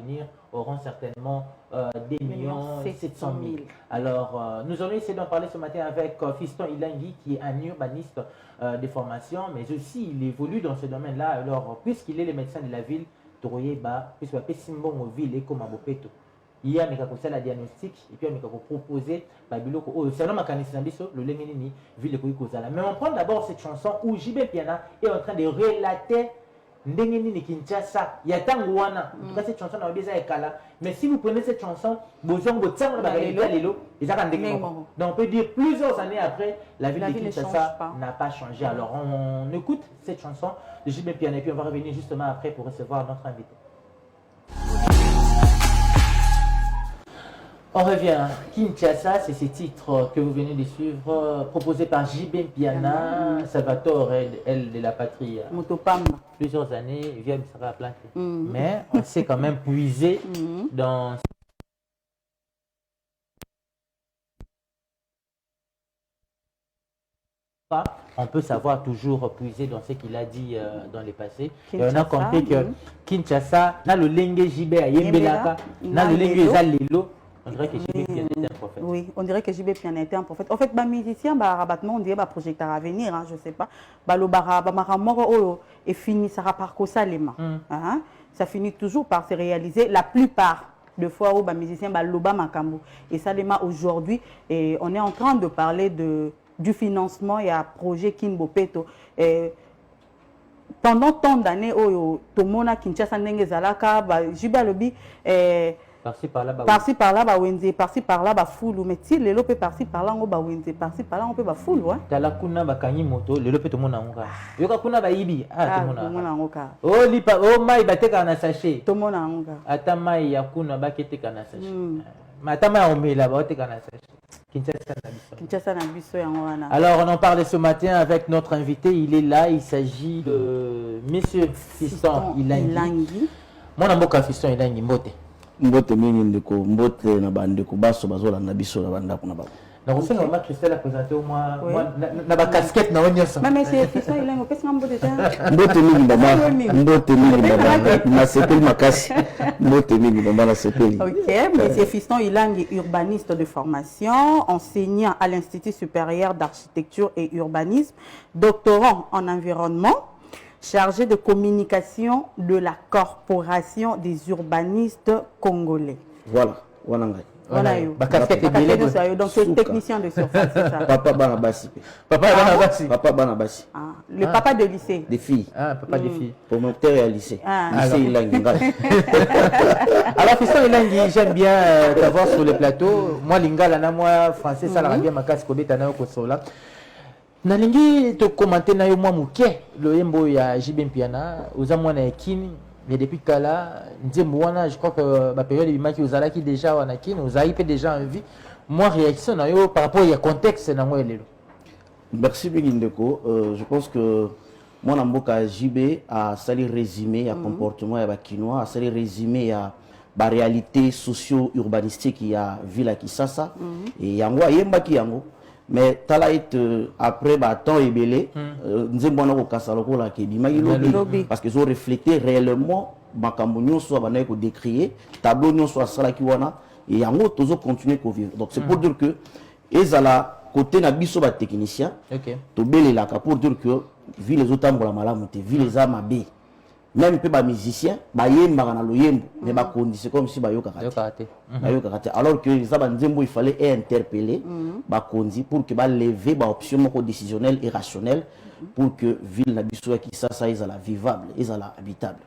venir auront certainement des millions 700 000. Alors, nous allons essayer d'en parler ce matin avec Fiston Ilangui, qui est un urbaniste de formation, mais aussi il évolue dans ce domaine-là. Alors, puisqu'il est le médecin de la ville, puisqu'il appelle Simbongo ville et comme Abopeto. Il y a la diagnostic et puis on a proposé c'est le ville. Mais on prend d'abord cette chanson où JB Piana est en train de relater Kinshasa. Il y a tant de en tout cas cette chanson mais si vous prenez cette chanson, donc on peut dire plusieurs années après, la ville de Kinshasa n'a pas changé. Alors on écoute cette chanson de JB Piana et puis on va revenir justement après pour recevoir notre invité. On revient. Kinshasa, c'est ce titre que vous venez de suivre, proposé par JB Piana, Salvatore, elle de la patrie. Plusieurs années, vient sera planté. Mais on s'est quand même puisé dans... On peut savoir toujours puiser dans ce qu'il a dit dans le passé. Et on a compris que Kinshasa, na le lengue JB a Yembelaka, na le lengue Zalelo. On dirait que JB Piana était un prophète. Oui, on dirait que JB Piana était un prophète. En fait, les musiciens, on dirait que projecteur à venir, je ne sais pas. Et fini, ça par Kosalema. Ça finit toujours par se réaliser la plupart de fois où les musiciens loba makambo. Et Salema aujourd'hui, on est en train de parler du financement et à projet Kimbo Peto. Pendant tant d'années, Tomona Kinshasa Ndenge Zalaka, JB Alobi, par-ci par-là, par-ci par-là, Wenze, par-ci par-là, foulou. Mais si les lopes par-ci par-là, on va Wenze, par-ci par-là, on peut foulou. Tala kuna bakanyi moto, les lopes tout le monde en oka. Yoka kuna baibi, tout le monde en oka. Oh lipa, oh mai bateka na sachet. Tout le monde en oka. Ata mai yakuna bakete kana sachet. Ata mai omela bateka kana sachet. Kinshasa na biso yango wana. Alors on en parle ce matin avec notre invité, il est là, il s'agit de monsieur Fiston Ilangui. Mon amboka Fiston Ilangui mbote. Mbote mingi ndeko mbote na bandeko baso bazola na biso na banda kuna baba. Donc c'est normal que Christelle a présenté au moins na ba casquette na onyosa. Mais c'est ça il a ngopesi mbote déjà. Mbote mingi baba. Mbote mingi baba. Na sepeli makasi. Mbote mingi baba na sepeli. OK, monsieur Fiston Ilangui, urbaniste de formation, enseignant à l'Institut supérieur d'architecture et urbanisme, doctorant en environnement, chargé de communication de la Corporation des urbanistes congolais. Voilà, voilà. Donc c'est technicien de surface, c'est ça. Papa Banabasi. Papa Banabasi. Le papa de lycée. Des filles. Ah, papa des filles. Promoteur à lycée. Lycée Ilangui. Alors, Fiston Ilangui, j'aime bien t'avoir sur le plateau. Moi, Lingala, moi, français, ça l'a bien ma casse, Kobetana, Kosola. Nalingi te commenter na yo mwa muke le yembo ya JB Piana oza mwana ekini mais depuis kala nzembo wana je crois que la période de maki ozalaki déjà wana kini ozayi pe déjà en vie moi réaction na yo par rapport au contexte na ngo lelo. Merci Bingindeko, je pense que mon amboka JB a sali résumé à comportement ya bakinois a sali résumé à ba réalité socio-urbanistique ya ville à Kinshasa et yango yembaki yango. Mais talaït après temps et belé nous avons parce qu'ils ont reflété réellement makambo soit banako décrié tableau soit sala ki wana et yango toujours continuer ko vivre. Donc c'est pour dire que ezala côté na biso ba technicien to belela ka pour dire que vu les autres la malamu te vu les amabe même peu ba musicien ba yemba na loyembo mais ba condition comme si ba yoka kate alors que les abanzembo il fallait interpeller ba kondi pour que ba lever ba option moko décisionnelle et rationnelle pour que ville na biso ya Kinshasa ezala vivable ezala habitable.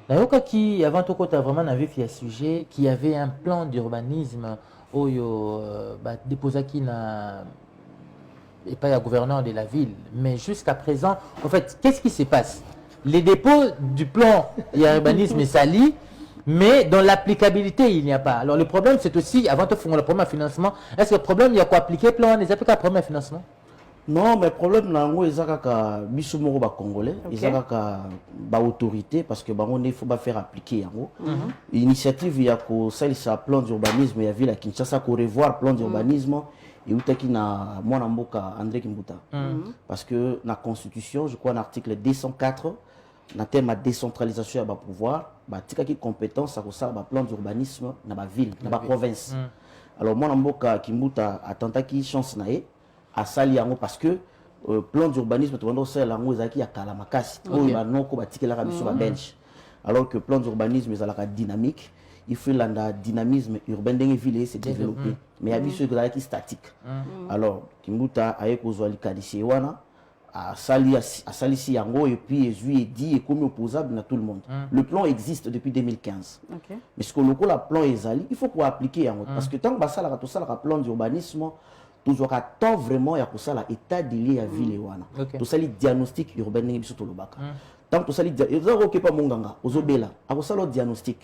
Nayoka qui avant tout côté vraiment n'avait fait un sujet qui avait un plan d'urbanisme oyo ba déposa qui na et pas le gouverneur de la ville mais jusqu'à présent en fait qu'est-ce qui se passe? Les dépôts du plan, il y a urbanisme et sali, mais dans l'applicabilité, il n'y a pas. Alors le problème, c'est aussi, avant de faire le premier financement, est-ce que le problème, il y a quoi appliquer plan, les appliquer le premier financement? Non, mais le problème, c'est que les Congolais, ils ont autorité parce que il faut pas faire appliquer. L'initiative, il y a un plan d'urbanisme, il y a ville à Kinshasa, pour revoir le plan d'urbanisme. Et où est-ce na moi namboka André Kimbuta parce que la constitution je crois l'article 204 na thème à décentralisation à pouvoir batikaki compétence à ça ba plan d'urbanisme na ba ville na ba province. Alors moi namboka Kimbuta atentaki chance nae à sali yango parce que plan d'urbanisme to ndo sala yango ezaki ya kala makasi oyo ba noko batikela ka biso ba bench. Alors que plan d'urbanisme ezalaka dynamique, il faut la dynamisme urbain dans les villes se développer. Mais il y a biso ezalaki statique. Alors Kimbuta aye kozwali kadisi wana à Salisi Yango et puis Ezui dit et comme opposable à tout le monde. Le plan existe depuis 2015. Mais ce que le plan est il faut qu'on applique Yango parce que tant que ça tout ça le plan d'urbanisme toujours attend vraiment ya ko ça l'état de lié à ville wana. Tout ça le diagnostic urbain ni biso to lobaka. Tant que ça le diagnostic pas monganga ozobela a ko ça le diagnostic.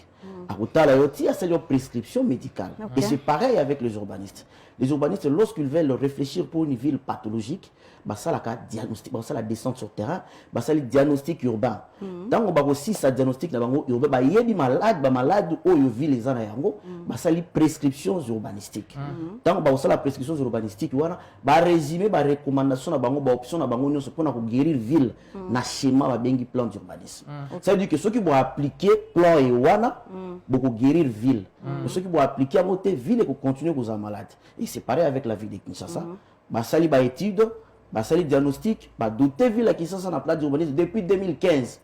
A ko tala yoti a ça prescription médicale. Et c'est pareil avec les urbanistes. Les urbanistes lorsqu'ils veulent réfléchir pour une ville pathologique bah ça la diagnostic bah ça la descente sur terrain bah ça le diagnostic urbain tant on va aussi ça diagnostic na bango urbain bah yebi malade ou yo ville les ana yango bah ça les prescriptions urbanistiques tant on va aussi la prescription urbanistique wana bah résumé bah recommandation na bango bah option na bango nyonso pour na ko guérir ville na schéma ba bengi plan d'urbanisme ça veut dire que ceux qui vont appliquer plan et wana beaucoup guérir ville ceux qui vont appliquer à monter ville et continuer aux malades et c'est pareil avec la ville de Kinshasa bah ça li ba étude bah ça les diagnostic bah doté ville qui ça na plan d'urbanisme depuis 2015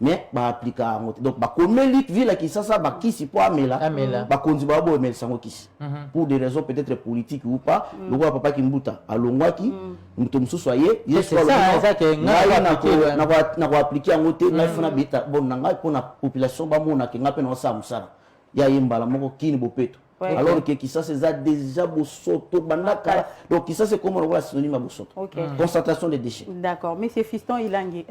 mais bah appliquer donc bah comme ville qui ça bah qui si pour amela bah conduire ba bo emel sango kisi pour des raisons peut-être politiques ou pas le roi papa Kimbuta alongwaki muto mususu aye c'est ça que na ko appliquer en côté na fona bita bon nanga pour la population ba mona ke ngape na sa musala ya yembala moko kini bopeto. Alors que ça c'est déjà bosoto bandaka donc ça c'est comme on voit synonyme à bosoto concentration des déchets. D'accord, monsieur Fiston Ilangi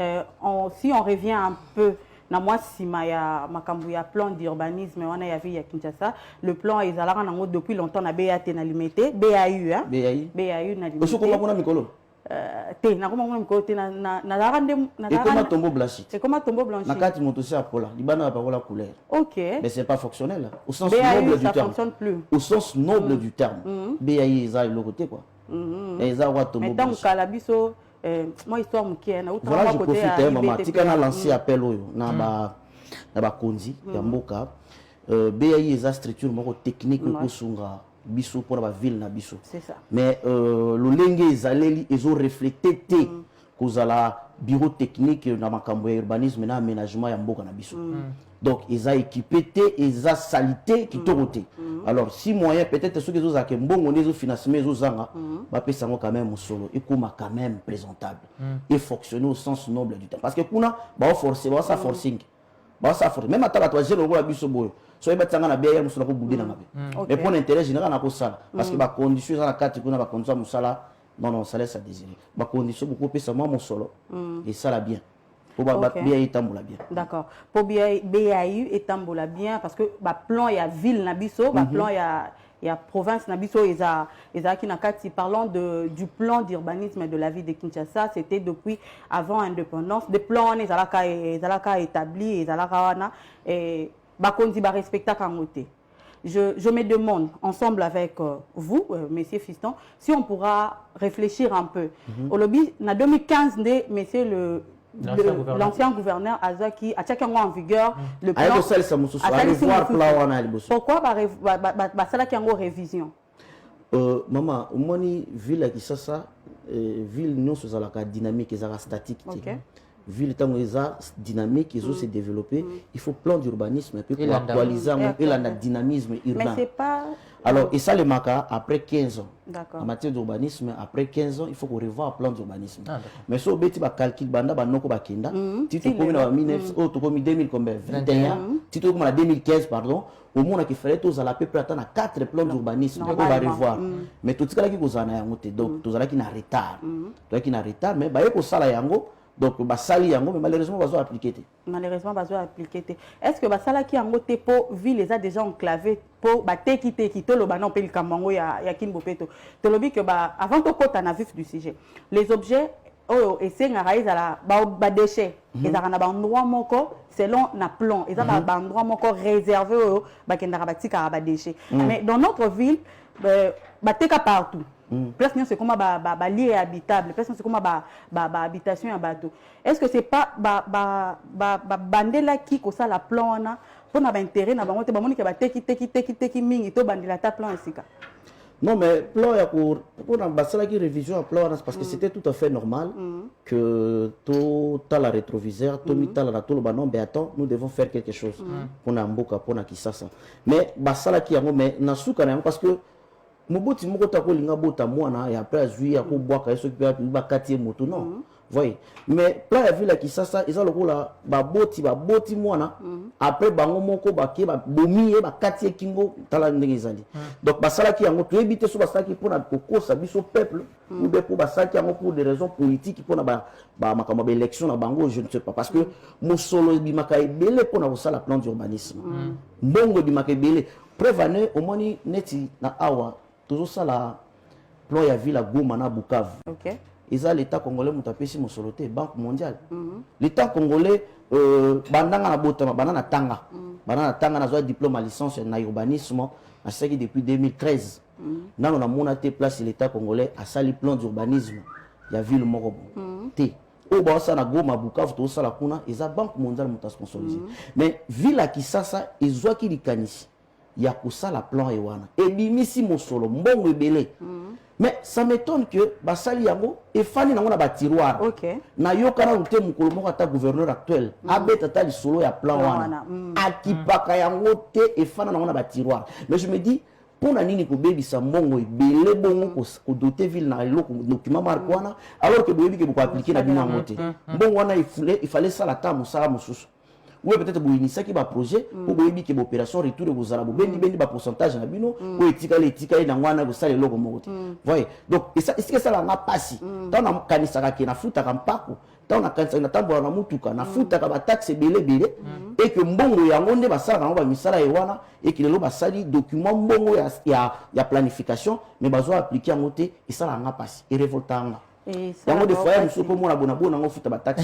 si on revient un peu na moi sima ya makambu ya plan d'urbanisme on a ya vu ya Kinshasa le plan ezalaka nango depuis longtemps na BAT na limité BAU hein BAU na limité aussi comment mikolo te na comment mikolo te na rande na et comment tombeau blanchi c'est comment tombeau blanchi na kati moto c'est apola libana ba la couleur mais c'est pas fonctionnel au sens noble du terme ça fonctionne plus au sens noble du terme BAI eza le côté quoi et eza wa tombeau blanchi mais tant kalabiso moi histoire mukie na autant voilà, côté à maman tika na lancer appel oyo na ba konzi ya mboka BAI eza structure moko technique ko sunga biso pour la ville na biso c'est ça mais le lenge ezaleli ezo refléter te kozala bureau technique na makambo ya urbanisme na aménagement ya mboka na biso donc ils ont équipé ils ont salité qui te alors si moyen peut-être ceux qui ont que bon on les financement ils ont bah peut ça quand même solo et comme quand même présentable et fonctionner au sens noble du terme parce que kuna bah forcer bah ça forcing bah ça force même à ta troisième on voit biso boy so eba tanga na biya musala ko bouder na ngabe mais pour l'intérêt général na ko sala parce que ba conditions na kati kuna ba conditions musala non ça laisse à désirer ba conditions beaucoup plus moi mon solo et ça la bien pour BAI tambola bien. D'accord. Pour BAU et tambola bien parce que ba plan ya ville na biso, ba plan ya province na biso eza ki na kati parlant du plan d'urbanisme de la ville de Kinshasa, c'était depuis avant indépendance. Des plans ezalaka établi ezalaka wana et ba kondi ba respecta kangote. Je me demande, ensemble avec vous, Monsieur Fiston, si on pourra réfléchir un peu. Au lobby, en 2015, Monsieur l'ancien gouverneur Azaki a chacun en vigueur le plan. Pourquoi ça qui en révision? Maman, au moins ville qui ça ville non sur la dynamique et la statique. Ville tant dynamique ils ont se développer il faut plan d'urbanisme pour actualiser et la dynamisme urbain. Mais c'est pas alors et ça le maca après 15 ans. En matière d'urbanisme après 15 ans il faut qu'on revoie le plan d'urbanisme. Mais so beti ba calcul banda ba noko ba kenda tito comme na 1900 to comme 2000 comme 21 tito comme na 2015 pardon au monde qui fallait tous à la peu près attendre 4 plans d'urbanisme on va revoir mais tout ça là qui kozana yango te donc tout ça là qui na retard donc qui na retard mais ba yeko sala yango donc basali yango mais malheureusement bazo appliquer te malheureusement bazo appliquer te est-ce que basala ki yango te po ville les a déjà enclavé po ba teki to lo ba non pe likambo ya Kinbopeto to lobi que ba avant to kota na vif du sujet les objets oh et c'est ngara ezala ba déchets ezala na ba endroit moko selon na plan ezala ba endroit moko réservé oh ba kendara ba tika ba déchets mais dans notre ville ba teka partout place c'est comme ba lieu habitable place c'est comme ba habitation ya bateau est-ce que c'est pas ba bandela qui ko ça la plan na pour na ba intérêt na bango te ba moni ke ba teki mingi to bandela ta plan esika. Non, mais plan pour la révision plan parce que c'était tout à fait normal que tout à la rétroviseur, tout la tout le banon, mais attends, nous devons faire quelque chose pour Namboka, pour Nakisasa. Mais basala qui a mais nasuka parce que Mobuti moko tako linga bota mwana et après juillet ko bois ka so ba quartier moto non. Voyez, mais plan ya ville qui ça ils ont le là ba boti mwana après bango moko ba ke ba bomi e ba quartier kingo tala ndengezali. Donc basala ki yango to éviter so basala ki pona koko sa biso peuple ou bien pour basala ki yango pour des raisons politiques pona ba makamba ba élection na bango je ne sais pas parce que mosolo bi makai belé pona sala plan d'urbanisme. Mbongo bi makai belé preuve année au moni neti na awa toujours ça la plan ya ville à Goma na Bukavu. OK. Et ça, l'État congolais m'a tapé sur mon soloté, Banque mondiale. L'État congolais, bandanga na botama, banana tanga. Banana tanga na diplôme à licence en urbanisme, à ce qui depuis 2013. Là, on a monté place l'État congolais à sali plan d'urbanisme. Il y a ville Morobo. T. Au bas, ça na Goma, Bukavu, tout ça la kuna, et ça Banque mondiale m'a sponsorisé. Mais ville à Kisasa, et zoa qui l'ikanis. Il y a pour ça la plan Ewana. Et bimisi mon solo, mbongo belé. Mais ça m'étonne que basali yango et fani na ngona ba tiroir. OK. Na yokana ute mukolo moko ata gouverneur actuel. Abeta ta solo ya plan wana. Akipaka yango te et fana na ngona ba tiroir. Mais je me dis pour na nini ko bebisa mbongo ebele bongo ko doter ville na eloko document marque wana alors que boyebi ke boko appliquer na bino ngote. Mbongo wana il fallait ça la ta musala mususu. Ou peut-être pour initier qui va projet pour boyebi ke opération retour de vous arabo bendi ba pourcentage na bino ou etika na ngwana ko sala eloko mokote. Voyez. Donc et ça est-ce que ça la nga passi. Tant na kanisa ka na futa ka mpako, tant na kanisa na tambola na mutuka na futa ka ba taxe belé et que mbongo yango nde ba sala ba misala ewana et que lelo ba sali document mbongo ya planification mais bazo appliquer en côté et ça la nga passi et révoltanga. Et ça la taxe.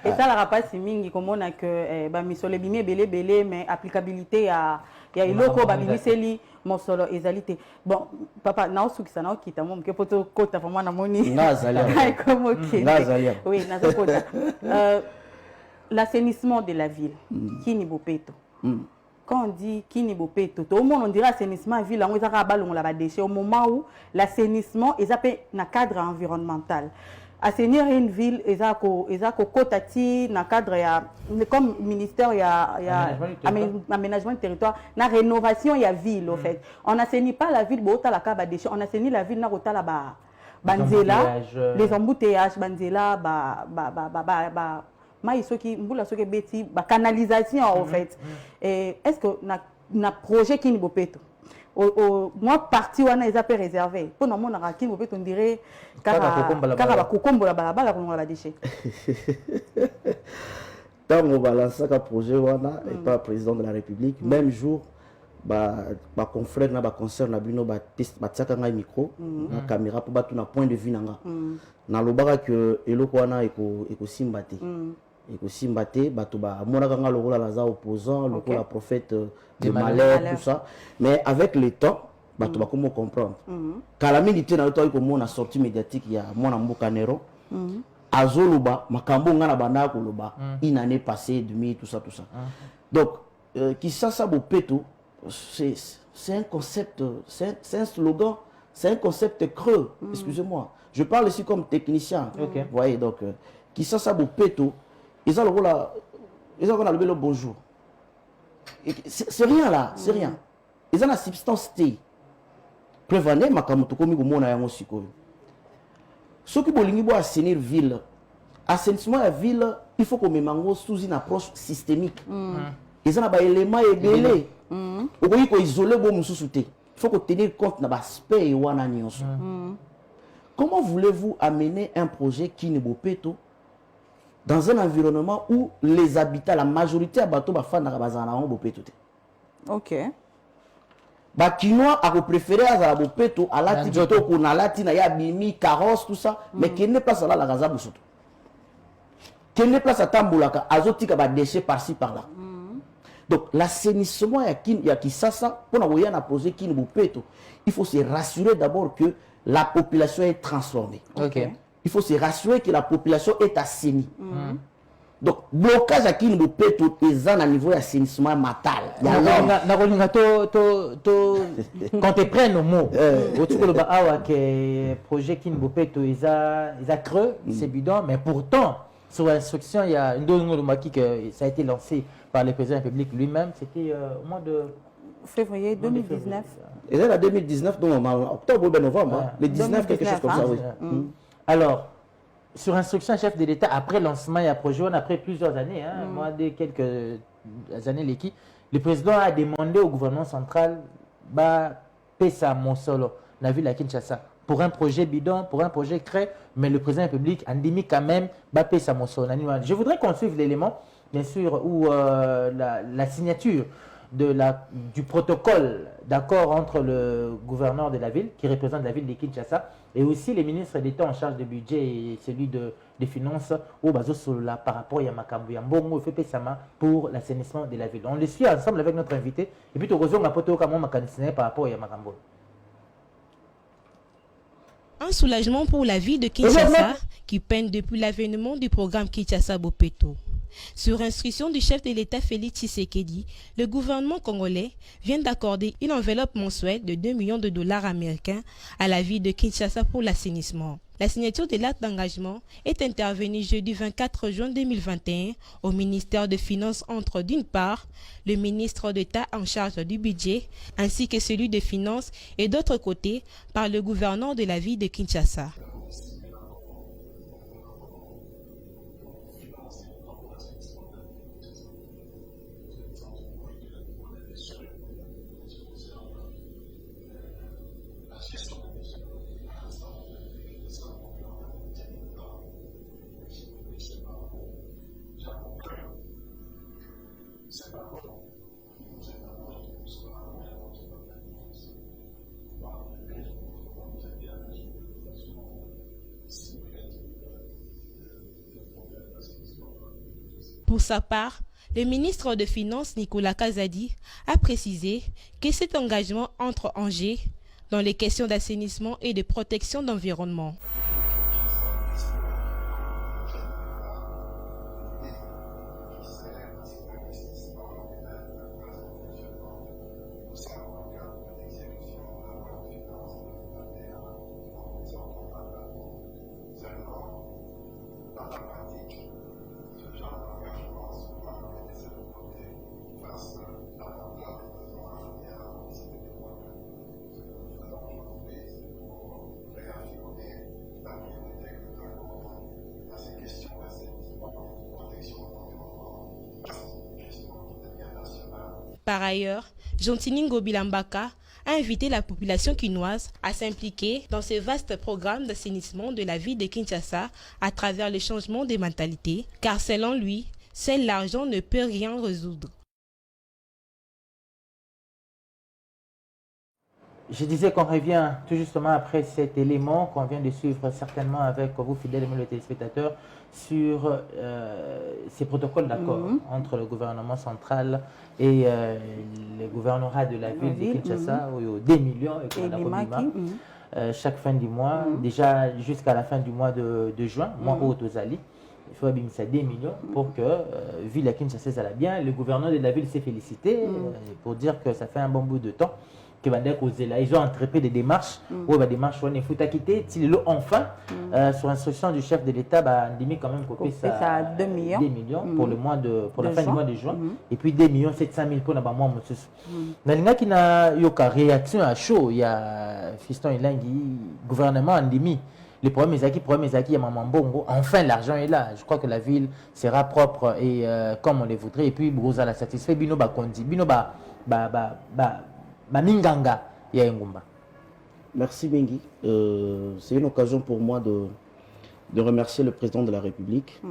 Et ça la rapace mingi comme on a que ba misole bimé belé mais applicabilité ya iloko ba bimiseli mosolo ezalité. Bon papa na osuki sana okita mo ke poto kota vraiment na moni. Ngazalia. Comme OK. Ngazalia. Oui, na kota. L'assainissement de la ville Kini Bopeto. Quand on dit Kini Bopeto, tout le monde on dirait assainissement de ville, on est à balon la déchet au moment où l'assainissement est appelé dans cadre environnemental. Assainir une ville est à kotati dans cadre comme ministère aménagement du territoire, na rénovation ya ville au fait. On n'assainit pas la ville bota la kaba déchet, on assainit la ville na kota la banzela, les embouteillages banzela mais soki mbula soki beti ba canalisation en fait. Est-ce que na projet Kini Bopeto moi parti wana ils appellent réservé pour non mon Kini Bopeto on dirait kara ba kokombola balabala ko la déchet. Tant on balance ka projet wana et pas président de la République même jour ba confrère na ba concert na bino ba tiaka ngai micro na caméra pour battu na point de vue nanga na lobaka que eloko wana eko simbate eko simbate bato ba monaka nga lokola laza opposant lokola prophète de malheur tout ça mais avec le temps bato ba comment comprendre kala mingi te na to ko mona sortie médiatique ya mwana mboka Nero azoloba makambo nga na banda ko loba une année passée demi tout ça donc qui ça Bopeto c'est un concept, c'est un slogan, c'est un concept creux, excusez-moi. Je parle ici comme technicien. Vous voyez, donc, qui ça Bopeto, ils ont le rôle là, ils ont le bonjour. C'est rien là, c'est rien. Ils ont la substance T. Prévenez ma kamoto komi ko mona yango sikoyo. Ce qui bolingi bo assainir ville, assainissement la ville, il faut qu'on me sous une approche systémique. Ils ont des éléments ébélés. Il faut isoler il faut tenir compte de l'aspect. Comment voulez-vous amener un projet Kini Bopeto dans un environnement où les habitants, la majorité des bateaux, sont dans Bopeto? Ok. Bakinois a préféré à Bopeto, à la Tito, qu'on a la Tina, Bimi, carrosse, tout ça, mais qui n'est pas ça là, la Gaza Boussoto. Qui n'est pas ça, Tamboulaka, Azotika, déchets par-ci, par-là. Donc, l'assainissement, il y a qui ça, pour nous poser qui Bopeto, il faut se rassurer d'abord que la population est transformée. Okay. Il faut se rassurer que la population est assainie. Donc, blocage à qui nous peut tout à niveau d'assainissement matal. Quand tu prends nos mots, le projet qui nous peut tout, ils a creux, c'est bidon, mais pourtant, sur l'instruction, il y a une donnée que ça a été lancé par le président de la République lui-même, c'était au mois de février 2019. Et là, 2019, donc octobre ou novembre, le 19, quelque chose comme ça, oui. Alors, sur instruction chef de l'État, après lancement, il y a projet, après plusieurs années, moi, dès quelques années, l'équipe, le président a demandé au gouvernement central de payer mon solo, dans la ville de Kinshasa, pour un projet bidon, pour un projet créé, mais le président de la République a dit quand même de payer mon solo. Je voudrais qu'on suive l'élément, bien sûr, où la signature du protocole d'accord entre le gouverneur de la ville, qui représente la ville de Kinshasa, et aussi les ministres d'État en charge du budget et celui des finances, par rapport à Makambu Yambongo et Fepesama pour l'assainissement de la ville. On le suit ensemble avec notre invité, et puis on a par rapport à Makambu. Un soulagement pour la ville de Kinshasa qui peine depuis l'avènement du programme Kinshasa Bopeto. Sur instruction du chef de l'État Félix Tshisekedi, le gouvernement congolais vient d'accorder une enveloppe mensuelle de 2 millions de dollars américains à la ville de Kinshasa pour l'assainissement. La signature de l'acte d'engagement est intervenue jeudi 24 juin 2021 au ministère des Finances entre d'une part le ministre d'État en charge du budget ainsi que celui des Finances et d'autre côté par le gouverneur de la ville de Kinshasa. Pour sa part, le ministre des Finances Nicolas Kazadi a précisé que cet engagement entre Angers dans les questions d'assainissement et de protection d'environnement. Par ailleurs, Jontiningo Bilambaka a invité la population quinoise à s'impliquer dans ce vaste programme d'assainissement de la ville de Kinshasa à travers le changement des mentalités, car selon lui, seul l'argent ne peut rien résoudre. Je disais qu'on revient tout justement après cet élément qu'on vient de suivre certainement avec vous, fidèles téléspectateurs, sur ces protocoles d'accord entre le gouvernement central et le gouvernorat de la ville de Kinshasa, où 2 millions et chaque fin du mois, déjà jusqu'à la fin du mois de juin, mois haut aux Ali. Il faut abîmer 2 millions pour que ville de Kinshasa ça va bien. Le gouverneur de la ville s'est félicité pour dire que ça fait un bon bout de temps. Ils ont entrepris des démarches où les démarches il faut quitter enfin sur instruction du chef de l'État on dit quand même copier ça 2 millions pour le mois pour la fin du mois de juin et puis 2 700 000 pour le mois nalinga qui na yoka réaction à chaud il y a Fiston Ilangi gouvernement andimi les problèmes Ezaki Maman Bongo enfin l'argent est là, je crois que la ville sera propre et comme on les voudrait et puis Brouza la satisfait bino ba kondi bino ba Minganga ya Ngumba. Merci Bengi. C'est une occasion pour moi de remercier le président de la République.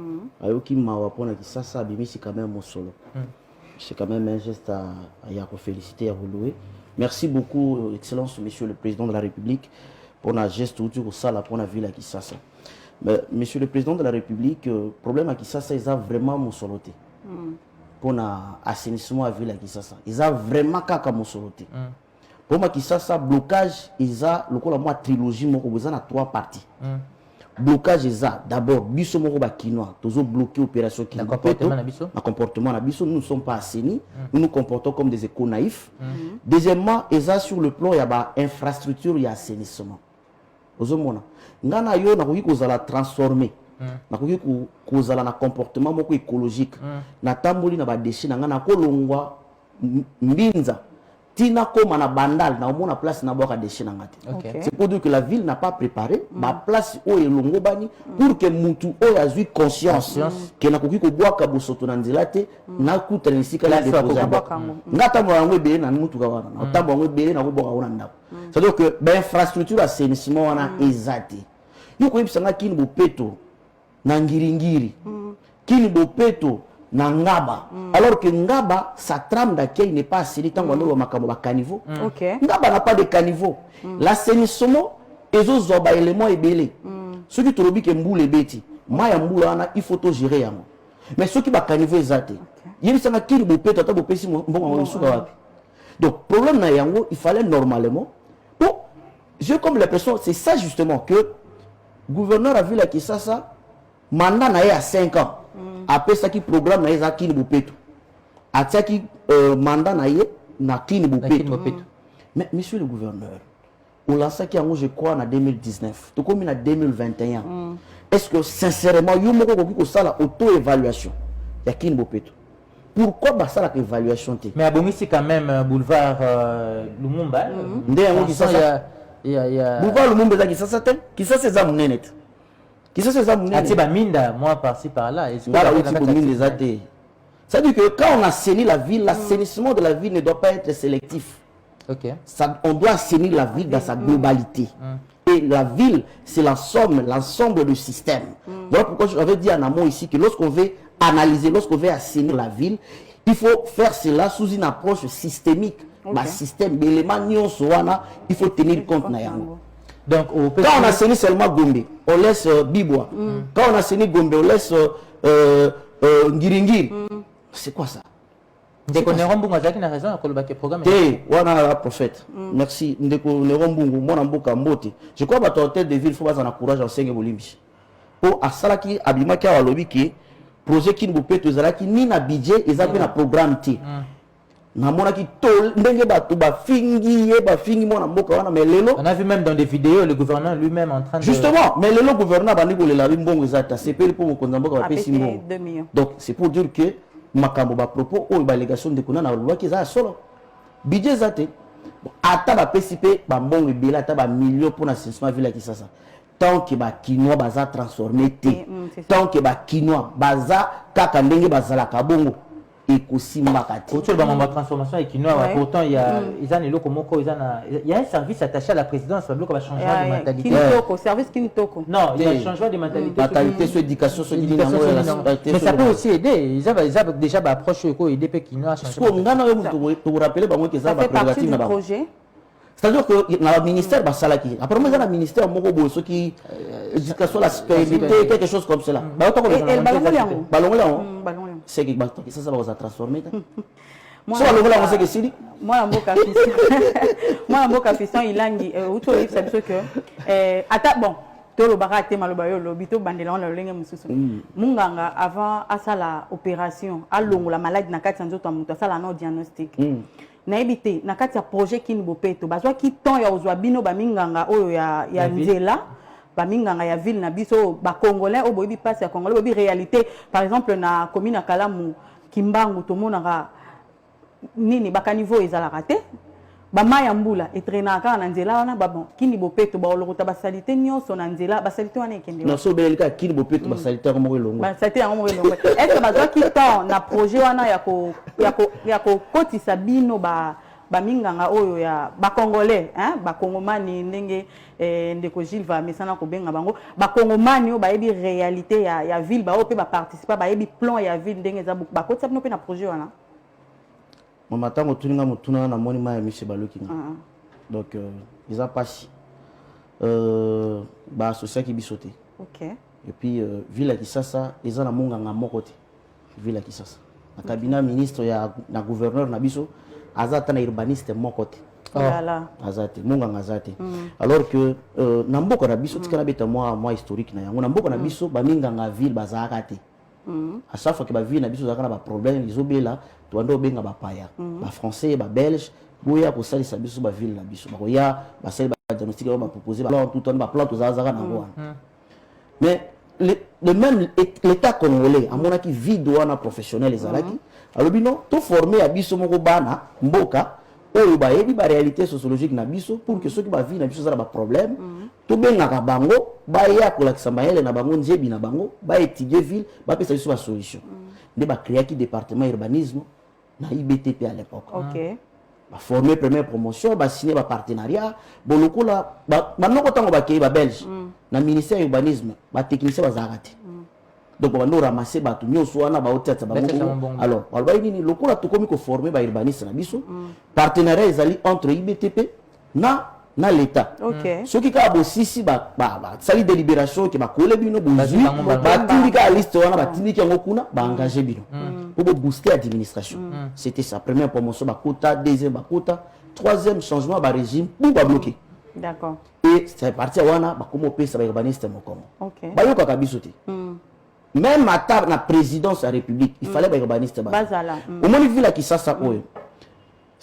Ayoki Mawapona qui ça abimi c'est quand même mon solo. C'est quand même un geste à féliciter, à louer. Merci beaucoup, Excellence, Monsieur le Président de la République, pour un geste autour de ça, pour la ville à Kisasa. Mais, Monsieur le Président de la République, le problème à Kisasa, ils ont vraiment monsoloté. Pour l'assainissement à la ville à Kisasa. Ils ont vraiment kaka monsoloté. Pour moi, Kisasa, blocage, ils ont la trilogie, ils ont 3 parties. Blocage est d'abord biso moko ba kinois toujours bloqué opération qui comportement nous ne sommes pas assainis, nous nous comportons comme des échos naïfs. Deuxièmement, sur le plan il y a infrastructure, il y a assainissement. Ozomona ngana yo na koki kozala transformer na koki kozala na comportement moko écologique na tamboli na ba déchets na ngana kolongwa mbinza tina koma na bandal na omona place na boka déchets na ngati. C'est pour dire que la ville n'a pas préparé ma place o elongo bani pour que mutu o azui conscience que na koki ko boka bosoto na nzela te na kuta nisika la déposer ngata mo yango be na mutu ka wana na tambo yango be na ko boka wana ndako. C'est-à-dire que l'infrastructure assainissement wana ezate yo ko yebisanga kini bopeto na ngiringiri kini bopeto na ngaba alors que ngaba sa trame d'accueil n'est pas assaini tant qu'on a makambo ba caniveau. Ngaba n'a pas de caniveau. L'assainissement ezo ba élément ebele ceux qui tolobi ke mbule beti maya mbula wana il faut to gérer yango mais ceux qui ba caniveau ezate yebisanga kini bopeto ta bopesi mbongo suka wapi. Donc problème na yango il fallait normalement pour j'ai comme l'impression c'est ça justement que gouverneur a vu la Kisasa mandat na à 5 ans. Après ça qui programme na eza kini bopeto atia qui mandat na kini bopeto. Mais monsieur le gouverneur on l'a ça qui en je crois en 2019 tout comme en 2021 est-ce que sincèrement yo moko ko sala auto évaluation ya kini bopeto pourquoi ba sala évaluation te mais abongisi quand même boulevard Lumumba ndé yango ki sasa ya boulevard Lumumba za ki sasa te ki sasa za munene qui ça c'est ça Atiba minda moi par-ci par-là est-ce que ça dit que quand on assainit la ville l'assainissement de la ville ne doit pas être sélectif. Ça, on doit assainir la ville dans sa globalité et la ville c'est l'ensemble du système. Voilà pourquoi j'avais dit en amont ici que lorsqu'on veut analyser, lorsqu'on veut assainir la ville, il faut faire cela sous une approche systémique. Système d'éléments il faut tenir compte na yango. Donc, quand on assainit seulement Gombe, on laisse Bibois. Quand on assainit Gombe, on laisse Ngiringiri. C'est quoi ça? Ndeko Nerombungu azaki na raison akoloba ke programme. Wana prophète. Merci. Ndeko Nerombungu mona mboka mbote. Je crois que tête de ville faut pas en courage en senge bolimbi. Pour asalaki abimaki a lobi ki projet qui nous peut te zalaki ni na budget ezaki na programme ti. On a vu même dans des vidéos le gouverneur lui-même en train de... Justement, mais le gouverneur donc c'est pour dire que makambo ba propos ou l'allégation de kuna na loi qui za solo budget zate ata ba PCP ba mbongo ebela ata ba millions pour l'assainissement ville qui ça tant que ba kinois baza transformer té tant que ba kinois baza kaka ndenge bazala kabongo autour de la transformation et pourtant il y a un service attaché à la présidence qui va changer de mentalité. Non, il y a un changement de mentalité. Mentalité sur l'éducation, sur l'éducation. Mais ça peut aussi aider. Ils ont déjà approché et aider Pékinois à changer. Pour vous rappeler, ça fait partie du projet. C'est-à-dire que dans le ministère, apparemment, dans le ministère, ceux qui éducation, la spécialité, quelque chose comme cela. Et le ballon c'est qui ça va se transformer. Moi, mon fiston, il a dit, c'est que, bon, tout le baraté, le bito, bandela, on a l'engagé, Munganga, avant, à ça, la opération, à l'ongle, la maladie, n'a qu'à t'en dire, ça, la non diagnostic. Naibité, n'a qu'à t'y projet qui nous peut, parce que tant il y a aux wabino, baminganga, oh, il y a Nzela. Baminganga ya ville na biso ba congolais au bobi passe ya congolais bobi réalité par exemple na commune na Kalamu Kimbangu to monaka nini baka niveau ezala raté ba maya mbula etrenaka na nzela wana ba bon kini bopeto ba olokota ba salité nyonso na nzela ba salité wana ekende na so belika kini bopeto ba salité mo elongo ba salité yango mo elongo est-ce que bazwa ki temps na projet wana ya ko kotisa bino baminganga oyo ya bakongolais hein bakongomani ndenge ndeko Gilles va mesana ko benga bango bakongomani o bayebi réalité ya ville ba o pe ba participer ba yebi plan ya ville ndenge za bakotisa bino pe na projet wana mama tango tuninga mutuna na moni ma monsieur Balokinga donc ils a passé ba associé qui bisoté OK et puis ville qui ça ils ont na monganga moko te ville qui ça na cabinet ministre ya na gouverneur na biso azata na urbaniste moko te voilà azate monganga azate alors que na mboka na biso tika na beta moi historique na yango na mboka na biso ba minganga ville bazaka te à chaque fois que ba ville na biso zaka na ba problème ils obela to ando benga ba paya ba français ba belge boya ko salisa biso ba ville na biso ba koya ba sali ba diagnostic ba proposer ba tout temps ba plan to zaka na ngo mais le même l'état congolais à mon aki vide wana professionnel ezalaki alobino to former à biso moko bana mboka oyo ba yebi ba réalité sociologique na biso pour que ceux qui ba vie na biso za ba problème to benga bango ba ya ko lakisa mayele na bango nzebi na bango ba étudier ville ba pesa biso ba solution nde ba créer qui département urbanisme na IBTP à l'époque OK ba former première promotion ba signer ba partenariat bolokola ba noko tango ba kei ba belge na ministère urbanisme ba technicien ba zakate donc on va ramasser ba tout nyonso wana ba hôtel ba moko alors on va nini lokola to komi ko former ba urbaniste na biso partenariat ezali entre IBTP na l'état OK ce qui ka bo sisi ba sali délibération ke ba kole bino bozui ba tindika liste wana ba tindika ngokuna ba engager bino pour booster l'administration c'était sa première promotion ba quota deuxième ba quota troisième changement ba régime pour ba bloquer d'accord et c'est parti wana ba komo pesa ba urbaniste mokomo OK ba yoka kabiso te même à table la présidence de la République il fallait ba urbaniste bazala au moins ville qui ça oyo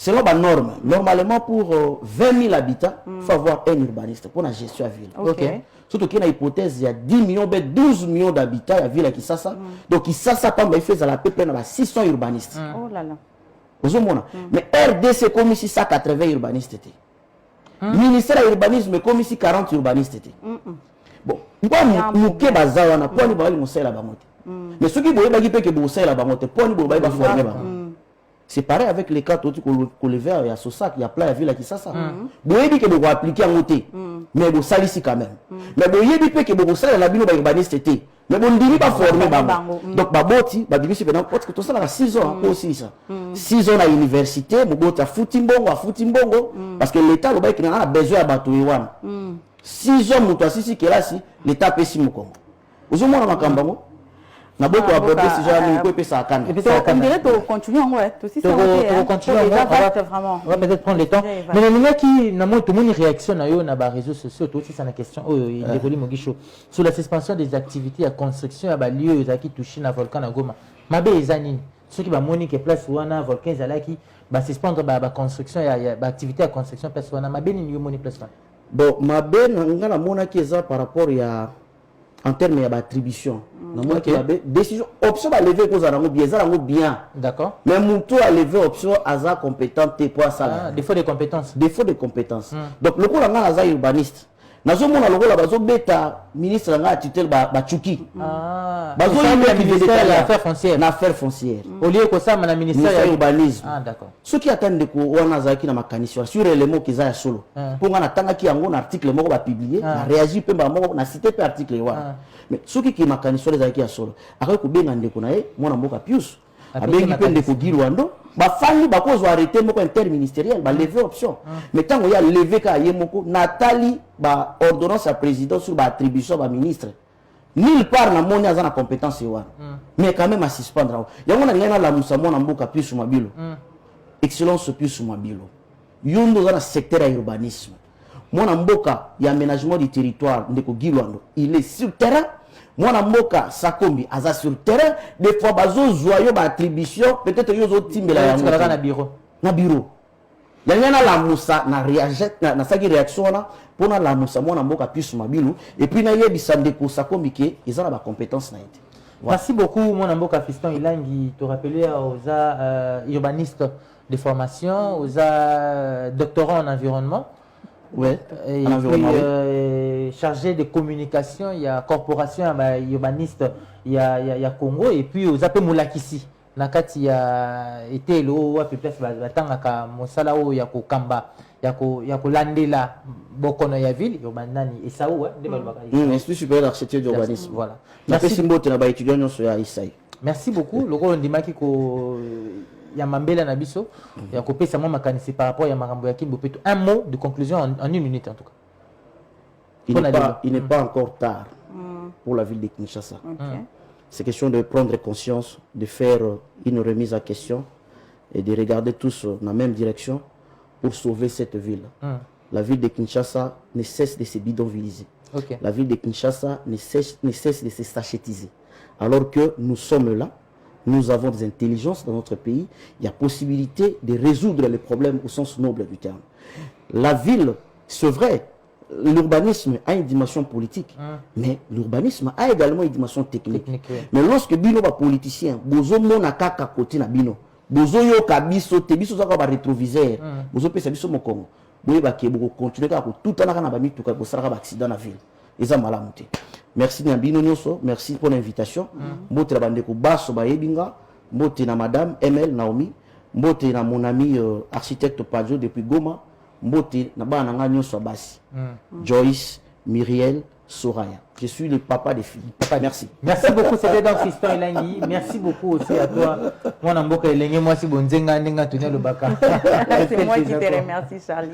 selon la norme, normalement pour 20 000 habitants, il faut avoir un urbaniste pour la gestion de la ville. Okay. Surtout qu'il y a une hypothèse, il y a 10 millions, 12 millions d'habitants à la ville qui ça. Donc, il ça, il fait à la peu près 600 urbanistes. Oh là là. Mais RDC comme ici 180 urbanistes. Ministère de l'urbanisme comme ici 40 urbanistes. Bon, nous sommes bazar wana pour ni ba li la bangote. Mais ceux qui boye ba ki pe ke bo la bangote pour ni bo ba former ba. C'est pareil avec les cas qu'on le verra, il y a ce sac, il y a plein de villes qui ça. Vous voyez que vous appliquer en côté, mais vous salissez ici quand même. Mais vous voyez que vous salissez la ville urbaniste, mais vous ne dites pas former. Donc, baboti, babimi c'est pendant parce que tout ça là 6 ans aussi ça. 6 ans à l'université, vous bote à Futimbongo, parce que l'État le bail qui a besoin à Batouiwan. 6 ans muto asisi kelasi, l'État peut si moko. Vous avez mon makambango. Na beaucoup à propos si jamais peut ça kan. Et puis on dirait que continuer en ouais, aussi ça va continuer vraiment. On va peut-être prendre le temps. Mais le moment qui na mo tout monde réaction na yo na ba réseaux sociaux aussi ça na question il déroule Mogisho sur la suspension des activités à construction à ba lieu qui touché na volcan na Goma. Mabe ezanini ceux qui ba moni que place wana volcan ezala qui ba suspendre ba construction ya ba activité à construction place wana mabe ni yo moni place wana. Bon mabe ngana mona qui ça par rapport ya en termes d'attribution, décision, option à lever cause bien. D'accord. Mais mon tour à lever option à compétence pour ça. Défaut de compétences. Défaut de compétences. Donc le coup là on urbaniste. Nazo mona lokola bazo beta ministre nga tutelle ba chuki. Bazo le ministère de l'affaires foncières. L'affaire foncière. Au lieu que ça na ministère de l'urbanisme. Ah d'accord. Ceux qui attendent ko wana zaki na makanisi sur les mots qui za solo. Pour nga natanga ki yango na article moko ba publier, na réagir pe ba moko na citer pe article wana. Mais ceux qui makanisi les zaki ya solo. Akay ko benga ndeko na ye mona mboka Pius. Abengi pe ndeko Girwando. Ba fali ba ko zo arrêter moko interministériel ba lever option. Mais tant il y a lever ka ye moko Nathalie ba ordonnance à président sur ba attribution ba ministre. Nulle part na moni azana compétence yoa. Mais quand même à suspendre. Yango na ngena la musa mona mboka Pius Mabilo. Excellence Pius Mabilo. Yondo dans le secteur à urbanisme. Mona mboka ya aménagement du territoire ndeko Girwando. Il est sur terrain. Moi, Mboka Sakombi, Aza sur terrain, des fois, bazo joyeux, attribution, peut-être yo zo timbela na bureau. Na bureau. Il y a la moussa, na réagir, na saki réaction là, pour la moussa, moi, Mboka Pius Mabilou, et puis na yebi Sandeko Sakombi qui ils ont la compétence na été. Merci beaucoup, mon Mboka Fiston Ilangi, te rappeler aux urbanistes de formation, aux doctorants en environnement. Ouais, et puis chargé de communication, il y a corporation, il y a urbaniste, il y a Congo, et puis aux appels Moulakisi. Nakati ya été lo puis place batanga mosala o ya ko kamba ya ko landela bokono ya ville yo banani et ça ouais de balbaka. Institut supérieur d'architecture d'urbanisme. Voilà. Merci simbote na ba étudiant nyo so ya Isaï. Merci beaucoup. Le rôle ndimaki ko ya Mambela Nabiso, il y a coupé sa makanisi par rapport à Marambo Yakim Bopeto. Un mot de conclusion en 1 minute en tout cas. Il n'est pas encore tard pour la ville de Kinshasa. C'est question de prendre conscience, de faire une remise en question et de regarder tous dans la même direction pour sauver cette ville. La ville de Kinshasa ne cesse de se bidonvilliser. La ville de Kinshasa ne cesse de se sachétiser. Alors que nous sommes là, nous avons des intelligences dans notre pays, il y a possibilité de résoudre les problèmes au sens noble du terme. La ville, c'est vrai, l'urbanisme a une dimension politique, mais l'urbanisme a également une dimension technique. Mais lorsque bino ba politicien, bozo mona kaka côté na bino, bozo yo kabiso te biso zaka ba rétroviseur, bozo pesa biso mokongo, boye ba ke boko continuer ka ko tout anaka na ba mituka ko sala ka ba accident na ville. Eza malamu te. Merci na bino nyonso, merci pour l'invitation. Mbote na bandeko baso ba yebinga, mbote na madame ML Naomi, mbote na mon ami architecte Padjo depuis Goma. Mbote na bana nga nyonso basi. Joyce, Myriel, Soraya. Je suis le papa des filles. Papa, merci. Merci beaucoup, c'était donc Fiston Ilangi. Merci beaucoup aussi à toi. Moi, Namboka Elenge, moi, si Bonzenga, Nenga, Tunia Lobaka. C'est moi qui te remercie, Charlie.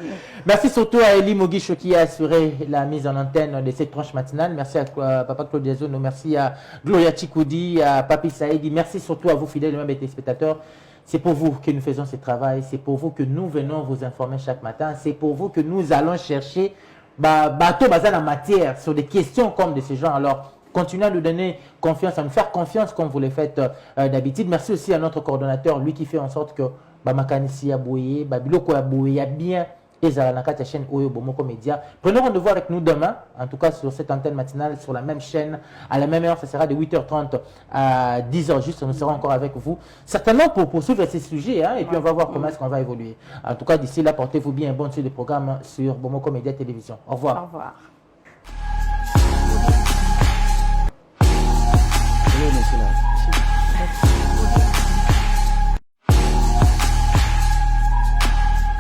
Merci surtout à Elie Moguicho qui a assuré la mise en antenne de cette tranche matinale. Merci à Papa Claude Diazono, merci à Gloria Chikoudi, à Papi Saïdi. Merci surtout à vous, fidèles et téléspectateurs. C'est pour vous que nous faisons ce travail, c'est pour vous que nous venons vous informer chaque matin, c'est pour vous que nous allons chercher bateau bazar en matière sur des questions comme de ce genre. Alors, continuez à nous donner confiance, à nous faire confiance comme vous le faites d'habitude. Merci aussi à notre coordonnateur, lui qui fait en sorte que Makanisi a bouillé, Biloko a bouillé, a bien la chaîne Oyo Bomoko Média. Prenez rendez-vous avec nous demain, en tout cas sur cette antenne matinale, sur la même chaîne, à la même heure, ça sera de 8h30 à 10h juste, nous serons encore avec vous, certainement pour poursuivre ces sujets, et puis on va voir comment est-ce qu'on va évoluer. En tout cas, d'ici là, portez-vous bien, bonne suite de programme sur Bomoko Média Télévision. Au revoir. Au revoir. Merci.